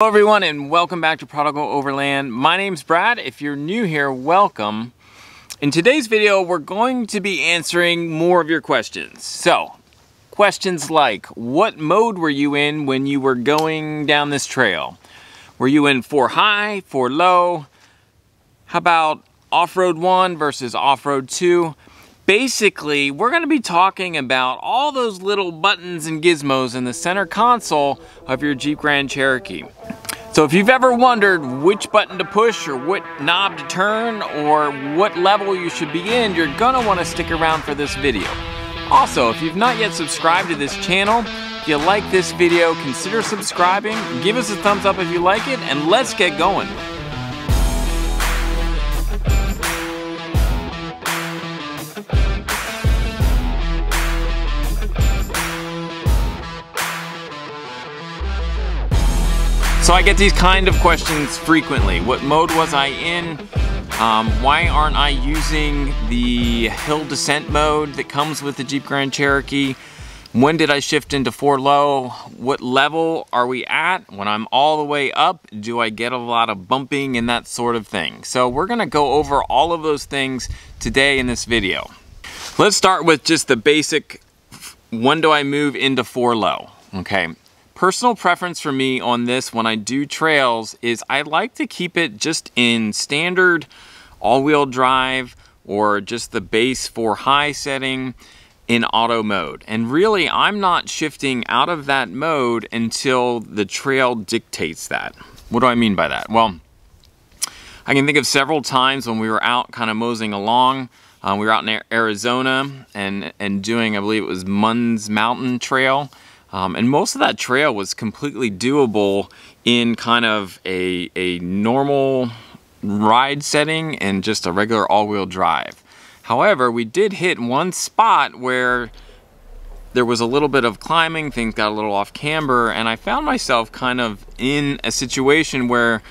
Hello everyone and welcome back to Prodigal Overland. My name's Brad. If you're new here, welcome. In today's video, we're going to be answering more of your questions. So, questions like, what mode were you in when you were going down this trail? Were you in 4 high, 4 low? How about off-road 1 versus off-road 2? Basically, we're going to be talking about all those little buttons and gizmos in the center console of your Jeep Grand Cherokee. So if you've ever wondered which button to push or what knob to turn or what level you should be in, you're going to want to stick around for this video. Also, if you've not yet subscribed to this channel, if you like this video, consider subscribing, give us a thumbs up if you like it, and let's get going. So I get these kind of questions frequently. What mode was I in? Why aren't I using the hill descent mode that comes with the Jeep Grand Cherokee? When did I shift into 4 low? What level are we at? When I'm all the way up, do I get a lot of bumping and that sort of thing? So we're gonna go over all of those things today in this video. Let's start with just the basic, when do I move into 4 low, okay? Personal preference for me on this when I do trails is I like to keep it just in standard all-wheel drive or just the base 4 high setting in auto mode. And really, I'm not shifting out of that mode until the trail dictates that. What do I mean by that? Well, I can think of several times when we were out kind of moseying along. We were out in Arizona and doing, I believe it was Munns Mountain Trail. And most of that trail was completely doable in kind of a normal ride setting and just a regular all-wheel drive. However, we did hit one spot where there was a little bit of climbing, things got a little off camber, and I found myself kind of in a situation where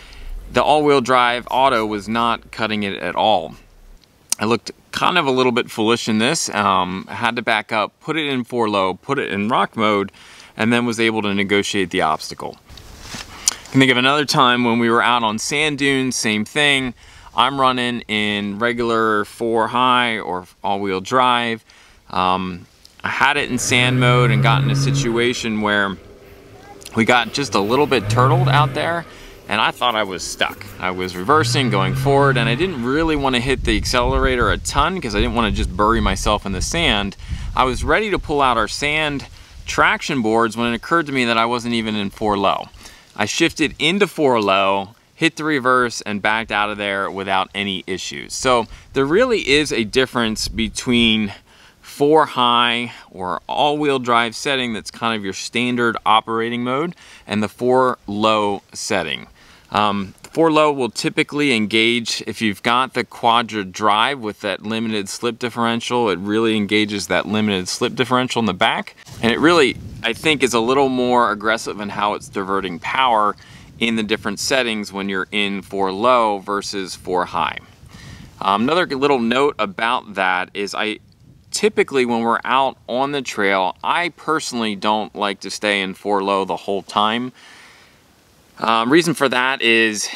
the all-wheel drive auto was not cutting it at all. I looked kind of a little bit foolish in this. I had to back up, put it in 4 low, put it in rock mode, and then was able to negotiate the obstacle. I can think of another time when we were out on sand dunes, same thing. I'm running in regular 4 high or all-wheel drive. I had it in sand mode and got in a situation where we got just a little bit turtled out there, and I thought I was stuck. I was reversing, going forward, and I didn't really want to hit the accelerator a ton because I didn't want to just bury myself in the sand. I was ready to pull out our sand traction boards when it occurred to me that I wasn't even in 4 low. I shifted into 4 low, hit the reverse, and backed out of there without any issues. So there really is a difference between 4 high or all-wheel drive setting that's kind of your standard operating mode and the 4 low setting. 4 low will typically engage, if you've got the Quadra drive with that limited slip differential, it really engages that limited slip differential in the back. And it really, I think, is a little more aggressive in how it's diverting power in the different settings when you're in 4 low versus 4 high. Another little note about that is typically when we're out on the trail, I personally don't like to stay in 4 low the whole time. Reason for that is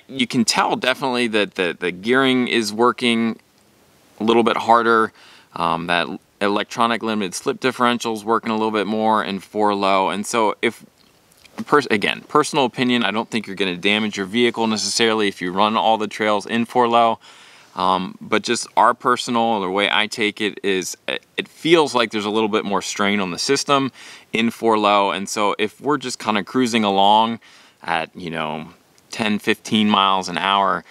you can tell definitely that the gearing is working a little bit harder. That electronic limited slip differential is working a little bit more in 4 low. And so again, personal opinion, I don't think you're going to damage your vehicle necessarily if you run all the trails in 4 low. But just our personal, the way I take it is it feels like there's a little bit more strain on the system in 4 low. And so if we're just kind of cruising along at, 10, 15 miles an hour,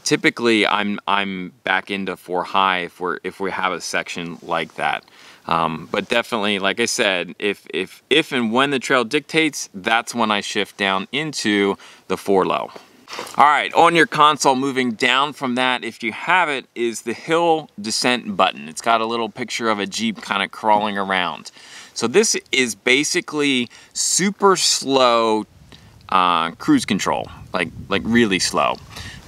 typically I'm back into 4 high if we have a section like that. But definitely, like I said, if and when the trail dictates, that's when I shift down into the 4 low. All right, on your console, moving down from that, if you have it, is the hill descent button. It's got a little picture of a Jeep kind of crawling around. So this is basically super slow cruise control, like really slow.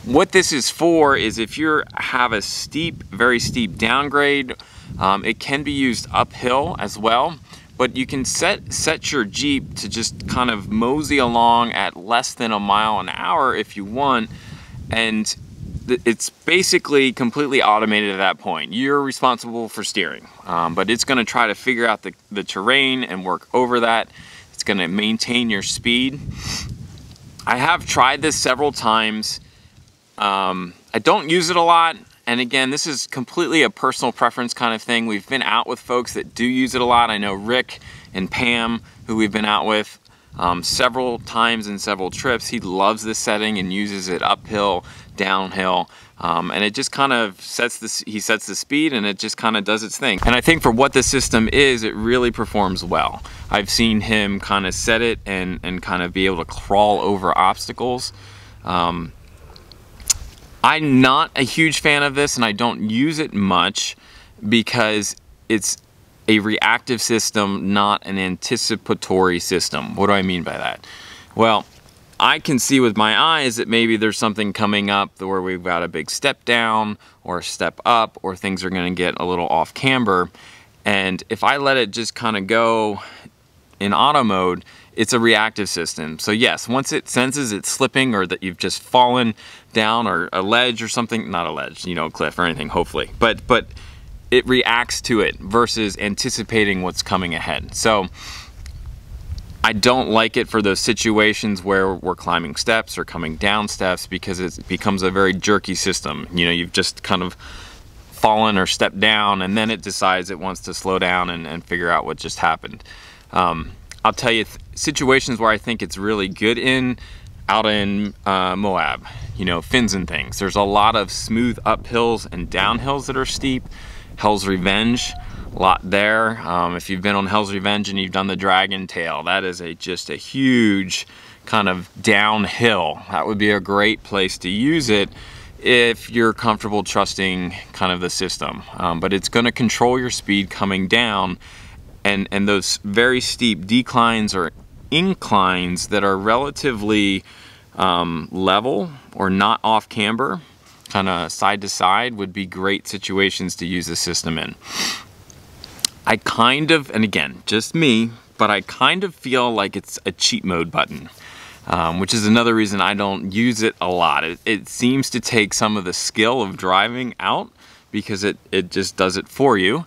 What this is for is if you have a steep, very steep downgrade, it can be used uphill as well. but you can set your Jeep to just kind of mosey along at less than a mile an hour if you want, and it's basically completely automated at that point. You're responsible for steering, but it's going to try to figure out the terrain and work over that. It's going to maintain your speed. I have tried this several times. I don't use it a lot, and again, this is completely a personal preference kind of thing. We've been out with folks that do use it a lot. I know Rick and Pam, who we've been out with several times in several trips. He loves this setting and uses it uphill, downhill, and it just kind of sets the speed, and it just kind of does its thing. And I think for what the system is, it really performs well. I've seen him kind of set it and kind of be able to crawl over obstacles. I'm not a huge fan of this, and I don't use it much because it's a reactive system, not an anticipatory system. What do I mean by that? Well, I can see with my eyes that maybe there's something coming up where we've got a big step down or a step up, or things are going to get a little off camber. And if I let it just kind of go in auto mode, it's a reactive system. So yes, once it senses it's slipping or that you've just fallen down or a ledge or something, not a ledge, you know, a cliff or anything, hopefully, but it reacts to it versus anticipating what's coming ahead. So I don't like it for those situations where we're climbing steps or coming down steps, because it becomes a very jerky system. You know, you've just kind of fallen or stepped down, and then it decides it wants to slow down and figure out what just happened. I'll tell you situations where I think it's really good out in Moab, you know, fins and things. There's a lot of smooth uphills and downhills that are steep. Hell's Revenge, a lot there. If you've been on Hell's Revenge and you've done the Dragon Tail, that is just a huge kind of downhill. That would be a great place to use it if you're comfortable trusting kind of the system. But it's going to control your speed coming down, and those very steep declines or inclines that are relatively level or not off camber, kind of side to side, would be great situations to use the system in. I kind of, and again, just me, but I kind of feel like it's a cheat mode button, which is another reason I don't use it a lot. It seems to take some of the skill of driving out, because it just does it for you,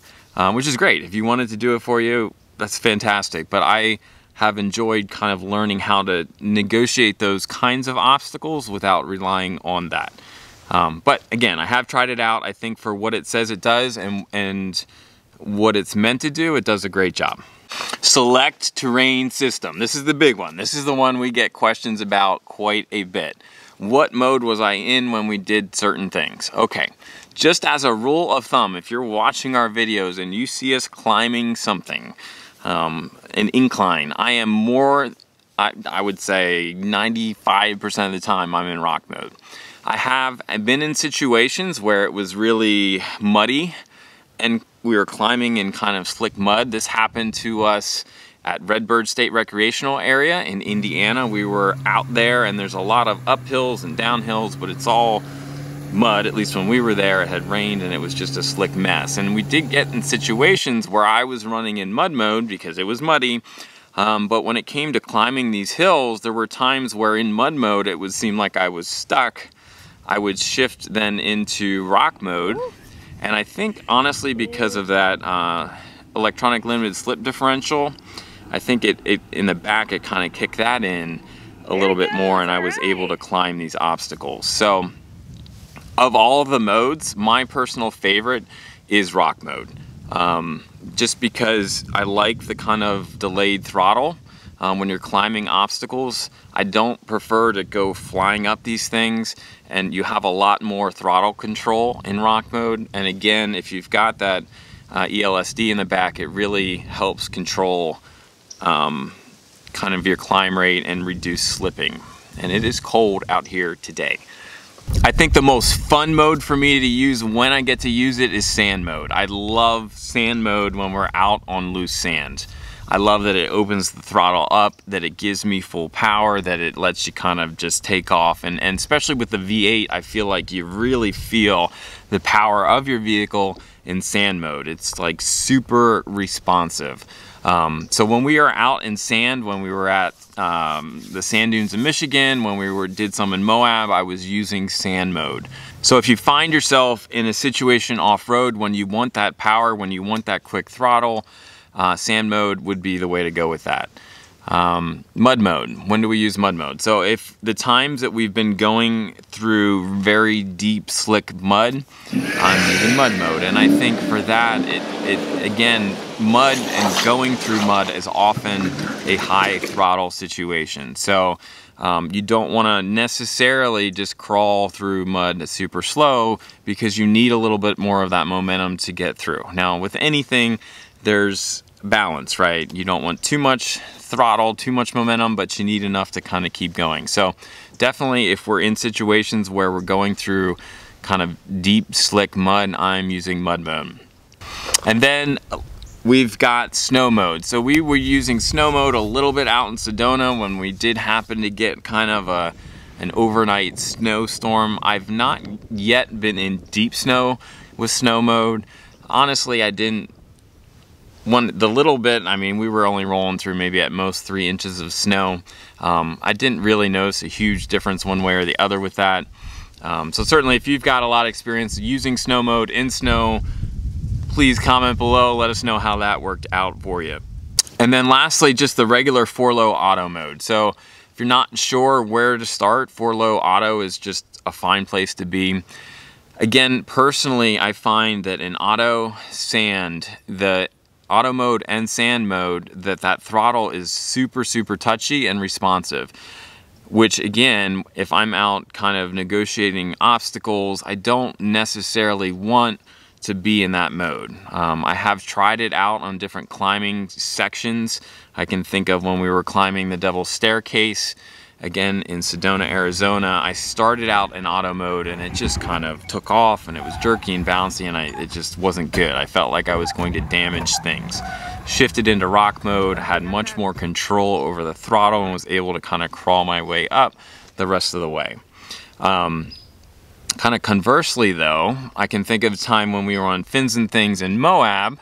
which is great. If you wanted to do it for you, that's fantastic. But I have enjoyed kind of learning how to negotiate those kinds of obstacles without relying on that. But again, I have tried it out. I think for what it says it does and what it's meant to do, it does a great job. Select terrain system. This is the big one. This is the one we get questions about quite a bit. What mode was I in when we did certain things? Okay, just as a rule of thumb, if you're watching our videos and you see us climbing something, an incline, I am I would say 95% of the time I'm in rock mode. I've been in situations where it was really muddy and we were climbing in kind of slick mud. This happened to us at Redbird State Recreational Area in Indiana. We were out there and there's a lot of uphills and downhills, but it's all mud. At least when we were there, it had rained and it was just a slick mess. And we did get in situations where I was running in mud mode because it was muddy. But when it came to climbing these hills, there were times where in mud mode, it would seem like I was stuck. I would shift then into rock mode. And I think honestly, because of that electronic limited slip differential, I think it in the back, it kind of kicked that in a little bit more, and I was able to climb these obstacles. So of all of the modes, my personal favorite is rock mode. Just because I like the kind of delayed throttle when you're climbing obstacles. I don't prefer to go flying up these things, and you have a lot more throttle control in rock mode. And again, if you've got that ELSD in the back, it really helps control kind of your climb rate and reduce slipping. And it is cold out here today. I think the most fun mode for me to use when I get to use it is sand mode. I love sand mode when we're out on loose sand. I love that it opens the throttle up, that it gives me full power, that it lets you kind of just take off. And especially with the V8, I feel like you really feel the power of your vehicle in sand mode. It's like super responsive. So when we are out in sand, when we were at the sand dunes in Michigan, when we did some in Moab, I was using sand mode. So if you find yourself in a situation off-road when you want that power, when you want that quick throttle, sand mode would be the way to go with that. Mud mode. When do we use mud mode? So if the times that we've been going through very deep, slick mud, I'm using mud mode. And I think for that, again, mud and going through mud is often a high throttle situation. So you don't want to necessarily just crawl through mud super slow, because you need a little bit more of that momentum to get through. Now with anything, there's balance, right? You don't want too much throttle, too much momentum, but you need enough to kind of keep going. So definitely if we're in situations where we're going through kind of deep, slick mud, I'm using mud mode. And then we've got snow mode. So we were using snow mode a little bit out in Sedona when we did happen to get kind of an overnight snowstorm. I've not yet been in deep snow with snow mode. Honestly, I didn't. The little bit, I mean, we were only rolling through maybe at most 3 inches of snow. I didn't really notice a huge difference one way or the other with that. So certainly if you've got a lot of experience using snow mode in snow, please comment below, let us know how that worked out for you. And then lastly, just the regular 4-low auto mode. So if you're not sure where to start, 4-low auto is just a fine place to be. Again, personally, I find that in auto sand, the auto mode and sand mode, that throttle is super touchy and responsive, which again, if I'm out kind of negotiating obstacles, I don't necessarily want to be in that mode. I have tried it out on different climbing sections. I can think of when we were climbing the Devil's Staircase, again in Sedona, Arizona. I started out in auto mode and it just kind of took off, and it was jerky and bouncy, and it just wasn't good. I felt like I was going to damage things. Shifted into rock mode, had much more control over the throttle, and was able to kind of crawl my way up the rest of the way. Kind of conversely though, I can think of a time when we were on Fins and Things in Moab,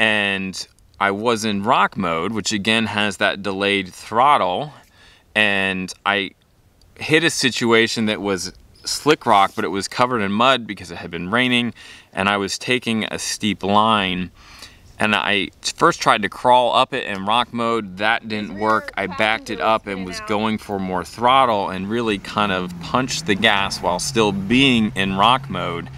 and I was in rock mode, which again has that delayed throttle, and I hit a situation that was slick rock, but it was covered in mud because it had been raining, and I was taking a steep line, and I first tried to crawl up it in rock mode. That didn't work. I backed it up and was going for more throttle and really kind of punched the gas while still being in rock mode.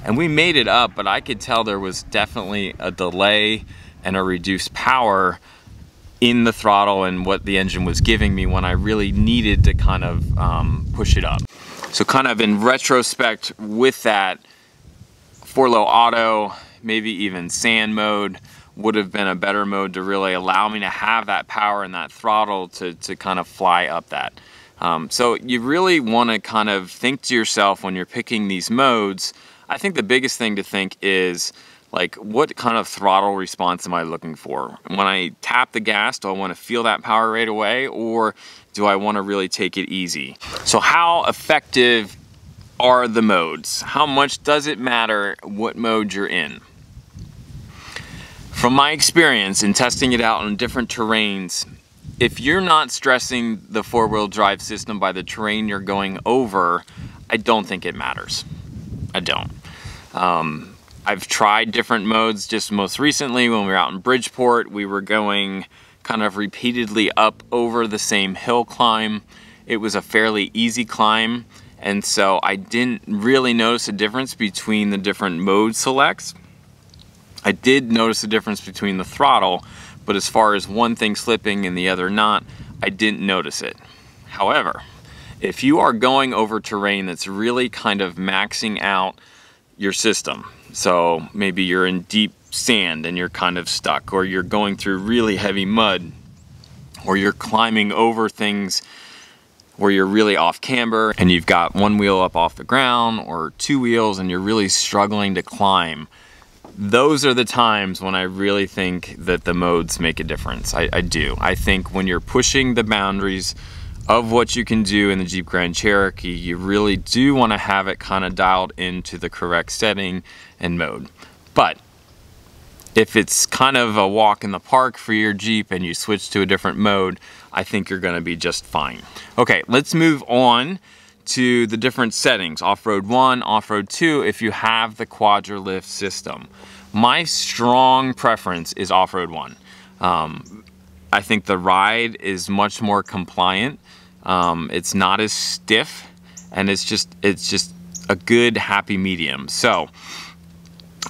And we made it up, but I could tell there was definitely a delay and a reduced power in the throttle and what the engine was giving me when I really needed to kind of push it up. So kind of in retrospect with that, 4-low auto, maybe even sand mode would have been a better mode to really allow me to have that power and that throttle to kind of fly up that. So you really want to kind of think to yourself when you're picking these modes. I think the biggest thing to think is, like, what kind of throttle response am I looking for? When I tap the gas, do I want to feel that power right away, or do I want to really take it easy? So how effective are the modes? How much does it matter what mode you're in? From my experience in testing it out on different terrains, if you're not stressing the 4-wheel drive system by the terrain you're going over, I don't think it matters. I don't. I've tried different modes. Just most recently when we were out in Bridgeport, we were going kind of repeatedly up over the same hill climb. It was a fairly easy climb, and so I didn't really notice a difference between the different mode selects. I did notice a difference between the throttle, but as far as one thing slipping and the other not, I didn't notice it. However, if you are going over terrain that's really kind of maxing out your system, so maybe you're in deep sand and you're kind of stuck, or you're going through really heavy mud, or you're climbing over things where you're really off camber and you've got one wheel up off the ground or 2 wheels and you're really struggling to climb, those are the times when I really think that the modes make a difference. I do. I think when you're pushing the boundaries of what you can do in the Jeep Grand Cherokee, you really do want to have it kind of dialed into the correct setting and mode. But if it's kind of a walk in the park for your Jeep and you switch to a different mode, I think you're gonna be just fine. Okay, let's move on to the different settings. Off-road 1, off-road 2, if you have the Quadra lift system. My strong preference is off-road 1. I think the ride is much more compliant. It's not as stiff, and it's just a good happy medium. So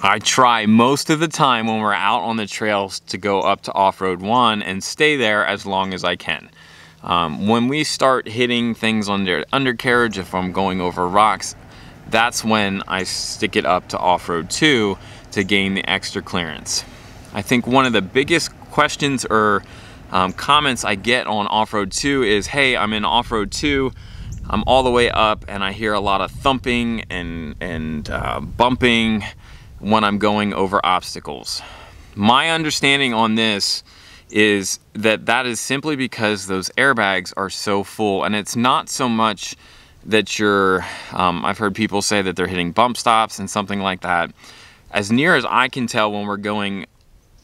I try most of the time when we're out on the trails to go up to off-road 1 and stay there as long as I can. When we start hitting things on the undercarriage, if I'm going over rocks, that's when I stick it up to off-road 2 to gain the extra clearance. I think one of the biggest questions or comments I get on off-road 2 is, hey, I'm in off-road 2, I'm all the way up and I hear a lot of thumping and bumping when I'm going over obstacles. My understanding on this is that is simply because those airbags are so full, and it's not so much that you're, I've heard people say that they're hitting bump stops and something like that. As near as I can tell, when we're going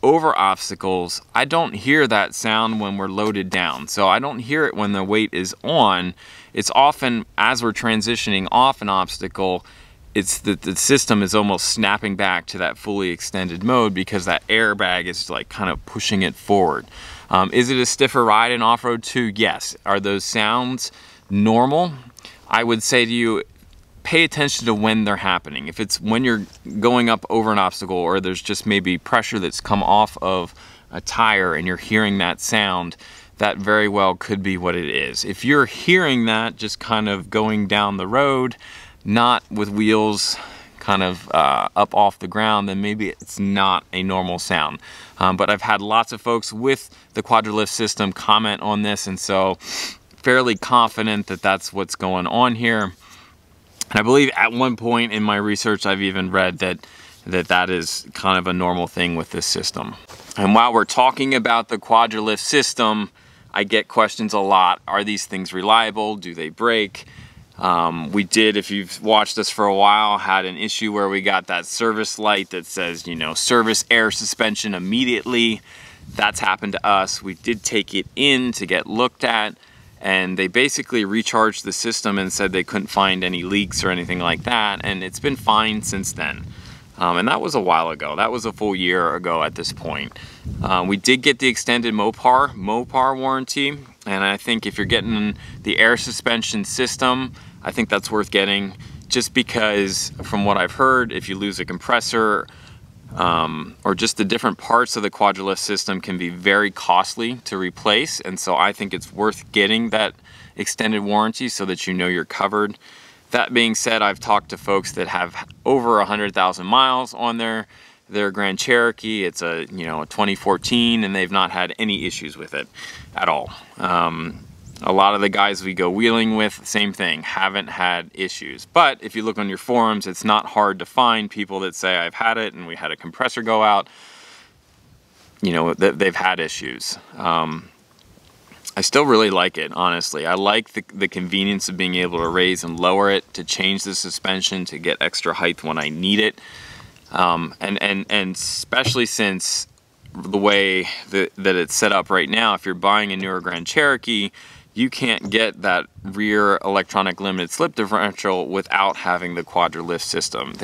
over obstacles, I don't hear that sound when we're loaded down. So I don't hear it when the weight is on. It's often as we're transitioning off an obstacle, it's that the system is almost snapping back to that fully extended mode because that airbag is like kind of pushing it forward. Is it a stiffer ride in off-road 2? Yes. Are those sounds normal? I would say to you, pay attention to when they're happening. If it's when you're going up over an obstacle, or there's just maybe pressure that's come off of a tire and you're hearing that sound, that very well could be what it is. If you're hearing that just kind of going down the road, not with wheels kind of up off the ground, then maybe it's not a normal sound. But I've had lots of folks with the Quadra lift system comment on this, and so fairly confident that that's what's going on here. And I believe at one point in my research I've even read that is kind of a normal thing with this system. And while we're talking about the Quadra lift system, I get questions a lot. Are these things reliable? Do they break? We did, if you've watched us for a while, had an issue where we got that service light that says, you know, service air suspension immediately. That's happened to us. We did take it in to get looked at, and they basically recharged the system and said they couldn't find any leaks or anything like that, and it's been fine since then. And that was a while ago. That was a full year ago at this point. We did get the extended Mopar warranty, and I think if you're getting the air suspension system, I think that's worth getting, just because from what I've heard, if you lose a compressor or just the different parts of the Quadra lift system can be very costly to replace, and so I think it's worth getting that extended warranty so that you know you're covered. That being said, I've talked to folks that have over 100,000 miles on their Grand Cherokee. It's a 2014, and they've not had any issues with it at all. A lot of the guys we go wheeling with, same thing, haven't had issues. But if you look on your forums, it's not hard to find people that say, I've had it and we had a compressor go out. You know, they've had issues. I still really like it, honestly. I like the convenience of being able to raise and lower it, to change the suspension, to get extra height when I need it. And especially since the way that it's set up right now, if you're buying a newer Grand Cherokee, you can't get that rear electronic limited slip differential without having the Quadra lift system.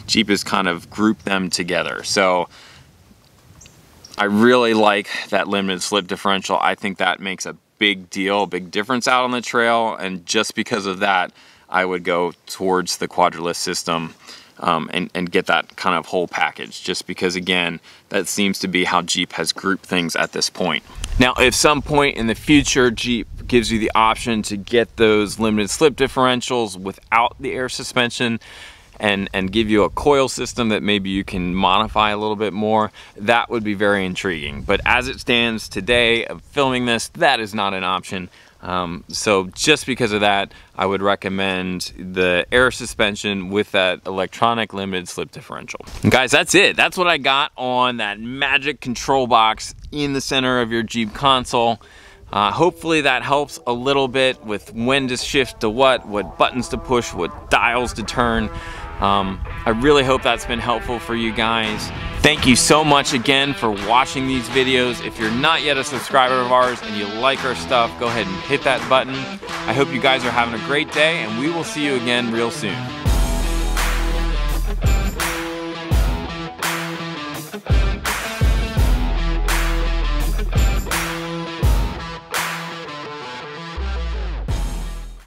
Jeep has kind of grouped them together. So I really like that limited slip differential. I think that makes a big deal, big difference out on the trail, and just because of that, I would go towards the Quadra lift system and get that kind of whole package, just because, again, that seems to be how Jeep has grouped things at this point. Now, if some point in the future Jeep gives you the option to get those limited slip differentials without the air suspension, and give you a coil system that maybe you can modify a little bit more, that would be very intriguing. But as it stands today of filming this, that is not an option. So just because of that, I would recommend the air suspension with that electronic limited slip differential. And guys, that's it. That's what I got on that magic control box in the center of your Jeep console. Hopefully that helps a little bit with when to shift to what buttons to push, what dials to turn. I really hope that's been helpful for you guys. Thank you so much again for watching these videos. If you're not yet a subscriber of ours and you like our stuff, go ahead and hit that button. I hope you guys are having a great day, and we will see you again real soon.